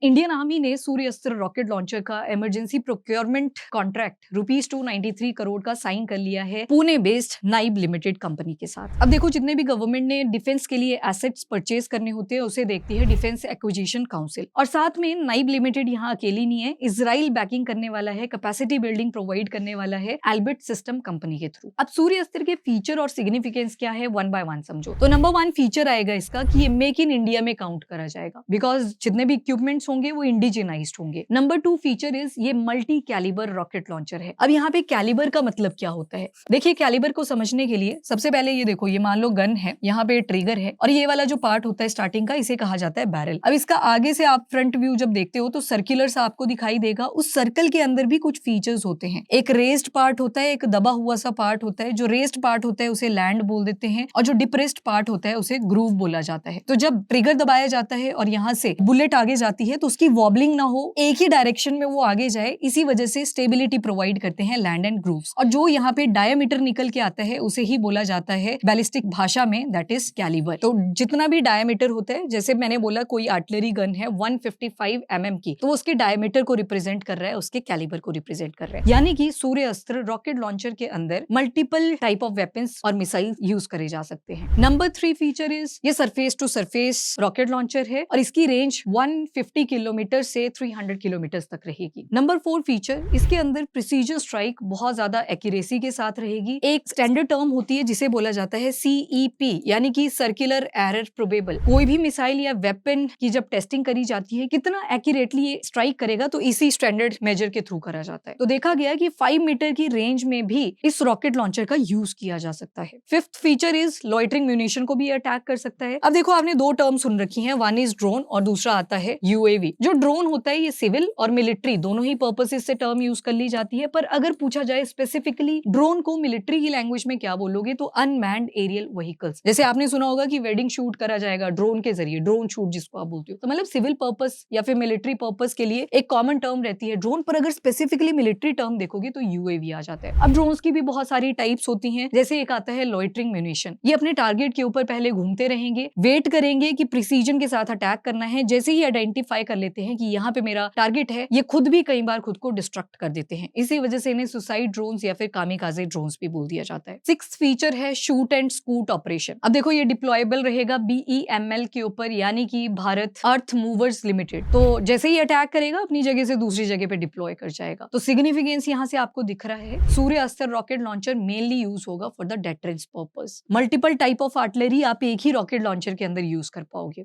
Indian army ने सूर्य अस्त्र rocket launcher का इमरजेंसी प्रोक्योरमेंट कॉन्ट्रैक्ट ₹293 करोड़ का साइन कर लिया है पुणे बेस्ड नाइब लिमिटेड कंपनी के साथ। अब देखो, जितने भी गवर्नमेंट ने डिफेंस के लिए एसेट्स परचेज करने होते हैं उसे देखती है डिफेंस एक्विजिशन काउंसिल। और साथ में नाइब लिमिटेड यहाँ अकेली नहीं है, इजराइल बैकिंग करने वाला है, कैपेसिटी बिल्डिंग प्रोवाइड करने वाला है एल्बिट सिस्टम कंपनी के थ्रू। अब सूर्य अस्त्र के फीचर और सिग्निफिकेंस क्या है, वन बाय वन समझो। तो नंबर 1 फीचर आएगा इसका कि ये मेक इन इंडिया में काउंट करा जाएगा, बिकॉज जितने भी इक्विपमेंट्स होंगे वो इंडिजिनाइज्ड होंगे। नंबर 2 फीचर इज ये मल्टी कैलिबर रॉकेट लॉन्चर है। अब यहाँ पे कैलिबर का मतलब क्या होता है, देखिए कैलिबर को समझने के लिए सबसे पहले ये देखो, ये मान लो गन है, यहाँ पे ट्रिगर है और ये वाला जो पार्ट होता है स्टार्टिंग का, इसे कहा जाता है बैरल। अब इसका आगे से आप फ्रंट व्यू जब देखते हो तो सर्कुलर सा आपको दिखाई देगा, उस सर्कल के अंदर भी कुछ फीचर्स होते हैं। एक रेस्ड पार्ट होता है, एक दबा हुआ सा पार्ट होता है। जो रेस्ड पार्ट होता है उसे लैंड बोल देते हैं और जो डिप्रेस्ड पार्ट होता है उसे ग्रूव बोला जाता है। तो जब ट्रिगर दबाया जाता है और यहाँ से बुलेट आगे जाती है तो उसकी वॉबलिंग ना हो, एक ही डायरेक्शन में वो आगे जाए, इसी वजह से स्टेबिलिटी प्रोवाइड करते हैं लैंड एंड ग्रूव्स। और जो यहाँ पे डायमीटर निकल के आता है उसे ही बोला जाता है बैलिस्टिक भाषा में दैट इज कैलिबर। तो जितना भी डायमीटर होता है, जैसे मैंने बोला कोई आर्टिलरी गन है 155 mm की, तो उसके डायमीटर को रिप्रेजेंट कर रहा है, उसके कैलिबर को रिप्रेजेंट कर रहा है। यानी कि सूर्य अस्त्र रॉकेट लॉन्चर के अंदर मल्टीपल टाइप ऑफ वेपन्स और मिसाइल यूज करे जा सकते हैं। नंबर 3 फीचर इज ये surface to surface rocket launcher है और इसकी रेंज 150 किलोमीटर से 300 किलोमीटर तक रहेगी। नंबर 4 फीचर, इसके अंदर प्रिसीजन स्ट्राइक बहुत ज्यादा एक्यूरेसी के साथ रहेगी। एक स्टैंडर्ड टर्म होती है जिसे बोला जाता है CEP, यानी कि सर्कुलर एरर प्रोबेबल। कोई भी मिसाइल या वेपन की जब टेस्टिंग करी जाती है, कितना एक्यूरेटली ये स्ट्राइक करेगा, तो इसी स्टैंडर्ड मेजर के थ्रू करा जाता है। तो देखा गया कि 5 मीटर की रेंज में भी इस रॉकेट लॉन्चर का यूज किया जा सकता है। 5th feature is loitering munition को भी अटैक कर सकता है। अब देखो, आपने 2 टर्म सुन रखी हैं, वन इज ड्रोन और दूसरा आता है UAV। जो ड्रोन होता है ये सिविल और मिलिट्री दोनों ही पर्पसेस से टर्म यूज कर ली जाती है, पर अगर पूछा जाए स्पेसिफिकली ड्रोन को मिलिट्री की लैंग्वेज में क्या बोलोगे, तो अनमैन्ड एरियल व्हीकल्स। जैसे आपने सुना होगा कि वेडिंग शूट करा जाएगा ड्रोन के जरिए, ड्रोन शूट जिसको आप बोलते हो, तो मतलब सिविल पर्पस या फिर मिलिट्री पर्पस के लिए एक कॉमन टर्म रहती है ड्रोन, पर अगर स्पेसिफिकली मिलिट्री टर्म देखोगे तो UAV आ जाता है। अब ड्रोन्स की भी बहुत सारी टाइप्स होती हैं, जैसे एक आता है लॉइटरिंग म्यूनिशन। ये अपने टारगेट के ऊपर पहले घूमते रहेंगे, वेट करेंगे कि प्रिसीजन के साथ अटैक करना है। जैसे ही आइडेंटिफाई कर लेते हैं कि यहाँ पे मेरा टारगेट है, ये खुद भी कई बार खुद को डिस्ट्रक्ट कर देते हैं। इसी वजह से इन्हें सुसाइड ड्रोन्स या फिर कामिकाजे ड्रोन्स भी बोल दिया जाता है। 6th फीचर है शूट एंड स्कूट ऑपरेशन। अब देखो, ये डिप्लॉयबल रहेगा BEML के ऊपर, यानी कि भारत अर्थ मूवर्स लिमिटेड। तो जैसे ही अटैक करेगा अपनी जगह से दूसरी जगह पे डिप्लॉय कर जाएगा। तो सिग्निफिकेंस यहाँ से आपको दिख रहा है, सूर्य अस्त्र रॉकेट लॉन्चर मेनली यूज होगा for the deterrence purpose. Multiple type of artillery आप एक ही रॉकेट लॉन्चर के अंदर यूज कर पाओगे।